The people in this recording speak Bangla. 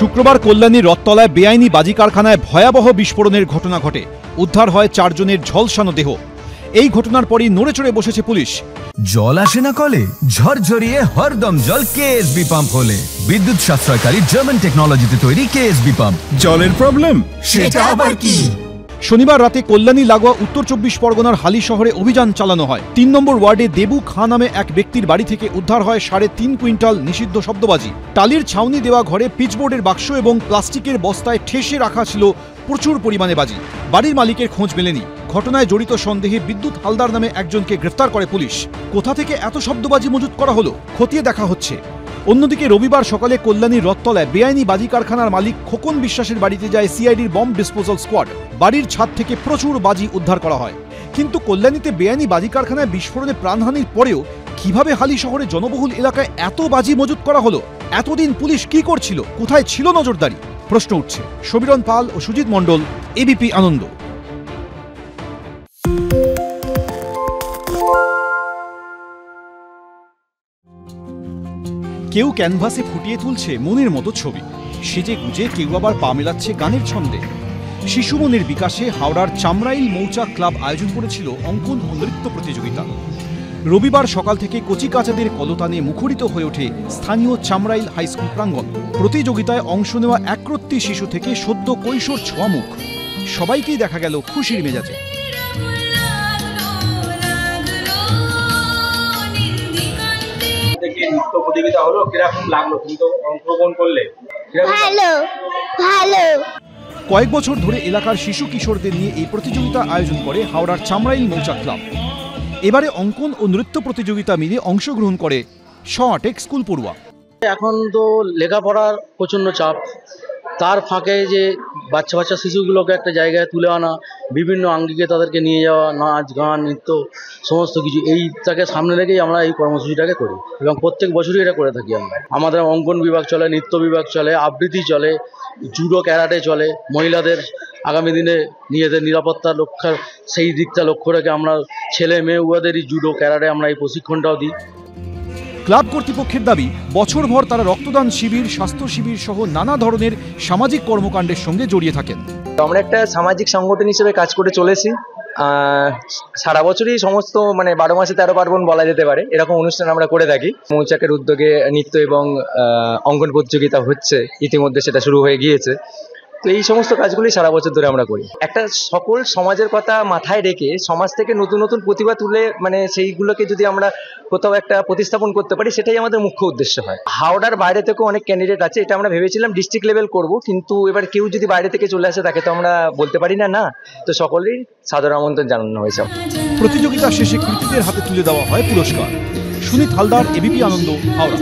শুক্রবার কল্যাণীর রথতলায় বেআইনি বাজি কারখানায় ভয়াবহ বিস্ফোরণের ঘটনা ঘটে। উদ্ধার হয় 4 জনের ঝলসানো দেহ। এই ঘটনার পরই নড়েচড়ে বসেছে পুলিশ। জল আসে না কলে, ঝরঝরিয়ে হরদম জল কেএসবি পাম্প হলে। বিদ্যুৎ সাশ্রয়কারী জার্মান টেকনোলজিতে তৈরি কেএসবি পাম্প। জলের প্রবলেম সেটা আবার কি? শনিবার রাতে কল্যাণী লাগোয়া উত্তর 24 পরগনার হালি শহরে অভিযান চালানো হয়। 3 নম্বর ওয়ার্ডে দেবু খাঁ নামে এক ব্যক্তির বাড়ি থেকে উদ্ধার হয় 3.5 কুইন্টাল নিষিদ্ধ শব্দবাজি। টালির ছাউনি দেওয়া ঘরে পিচবোর্ডের বাক্স এবং প্লাস্টিকের বস্তায় ঠেসে রাখা ছিল প্রচুর পরিমাণে বাজি। বাড়ির মালিকের খোঁজ মেলেনি। ঘটনায় জড়িত সন্দেহে বিদ্যুৎ হালদার নামে একজনকে গ্রেফতার করে পুলিশ। কোথা থেকে এত শব্দবাজি মজুত করা হলো খতিয়ে দেখা হচ্ছে। অন্যদিকে রবিবার সকালে কল্যাণীর রথতলায় বেআইনি বাজি কারখানার মালিক খোকন বিশ্বাসের বাড়িতে যায় সিআইডির বম্ব ডিসপোজাল স্কোয়াড। বাড়ির ছাদ থেকে প্রচুর বাজি উদ্ধার করা হয়। কিন্তু কল্যাণীতে বেআইনি বাজি কারখানায় বিস্ফোরণে প্রাণহানির পরেও কিভাবে হালি শহরে জনবহুল এলাকায় এত বাজি মজুত করা হলো? এতদিন পুলিশ কি করছিল? কোথায় ছিল নজরদারি? প্রশ্ন উঠছে। সমীরণ পাল ও সুজিত মণ্ডল, এবিপি আনন্দ। কেউ ক্যানভাসে ফুটিয়ে তুলছে মনের মতো ছবি, সেজে গুজে কেউ আবার পা মেলাচ্ছে গানের ছন্দে। শিশু মনের বিকাশে হাওড়ার চামরাইল মৌচাক ক্লাব আয়োজন করেছিল অঙ্কন ও নৃত্য প্রতিযোগিতা। রবিবার সকাল থেকে কচিকাচাদের কলতানে মুখরিত হয়ে ওঠে স্থানীয় চামরাইল হাই স্কুল প্রাঙ্গণ। প্রতিযোগিতায় অংশ নেওয়া একরত্তি শিশু থেকে সদ্য কৈশোর ছোঁয়া মুখ, সবাইকেই দেখা গেল খুশির মেজাজে। নৃত্য প্রতিযোগিতা হলো, কিরকম লাগলো? তুমি তো অংশগ্রহণ করলে। ভালো। কয়েক বছর ধরে এলাকার শিশু কিশোরদের নিয়ে এই প্রতিযোগিতা আয়োজন করে হাওড়ার চামরাইল মৌচাক ক্লাব। এবারে অঙ্কন ও নৃত্য প্রতিযোগিতা মিলে অংশগ্রহণ করে 8 স্কুল পড়ুয়া। এখন তো লেখাপড়ার প্রচণ্ড চাপ, তার ফাঁকে যে বাচ্চা শিশুগুলোকে একটা জায়গায় তুলে আনা, বিভিন্ন আঙ্গিকে তাদেরকে নিয়ে যাওয়া, নাচ গান নৃত্য সমস্ত কিছু, এইটাকে সামনে রেখেই আমরা এই কর্মসূচিটাকে করি এবং প্রত্যেক বছরই এটা করে থাকি। আমাদের অঙ্কন বিভাগ চলে, নৃত্য বিভাগ চলে, আবৃত্তি চলে, জুডো ক্যারাটে চলে। মহিলাদের আগামী দিনে নিজেদের নিরাপত্তা রক্ষার সেই দিকটা লক্ষ্য রেখে আমরা ছেলে মেয়ে উভয়দেরই জুডো ক্যারাটে আমরা এই প্রশিক্ষণটাও দিই। ক্লাব কর্তৃপক্ষের দাবি, বছরভর তারা রক্তদান শিবির, স্বাস্থ্য শিবির সহ নানা ধরনের সামাজিক কর্মকাণ্ডের সঙ্গে জড়িয়ে থাকেন। আমরা একটা সামাজিক সংগঠন হিসেবে কাজ করে চলেছি। সারা বছরই সমস্ত 12 মাসে 13 পার্বণ বলা যেতে পারে, এরকম অনুষ্ঠান আমরা করে থাকি। মৌচাকের উদ্যোগে নৃত্য এবং অঙ্কন প্রতিযোগিতা হচ্ছে, ইতিমধ্যে সেটা শুরু হয়ে গিয়েছে। তো এই সমস্ত কাজগুলি সারা বছর ধরে আমরা করি। একটা সকল সমাজের কথা মাথায় রেখে সমাজ থেকে নতুন নতুন প্রতিভা তুলে সেইগুলোকে যদি আমরা কোথাও একটা প্রতিস্থাপন করতে পারি, সেটাই আমাদের মুখ্য উদ্দেশ্য হয়। হাওড়ার বাইরে থেকেও অনেক ক্যান্ডিডেট আছে। এটা আমরা ভেবেছিলাম ডিস্ট্রিক্ট লেভেল করব, কিন্তু এবার কেউ যদি বাইরে থেকে চলে আসে তাকে তো আমরা বলতে পারি না। তো সকলেই সাদর আমন্ত্রণ জানানো হয়েছে। প্রতিযোগিতা শেষে কৃতীদের হাতে তুলে দেওয়া হয় পুরস্কার। সুনীত হালদার, এবিপি আনন্দ, হাওড়া।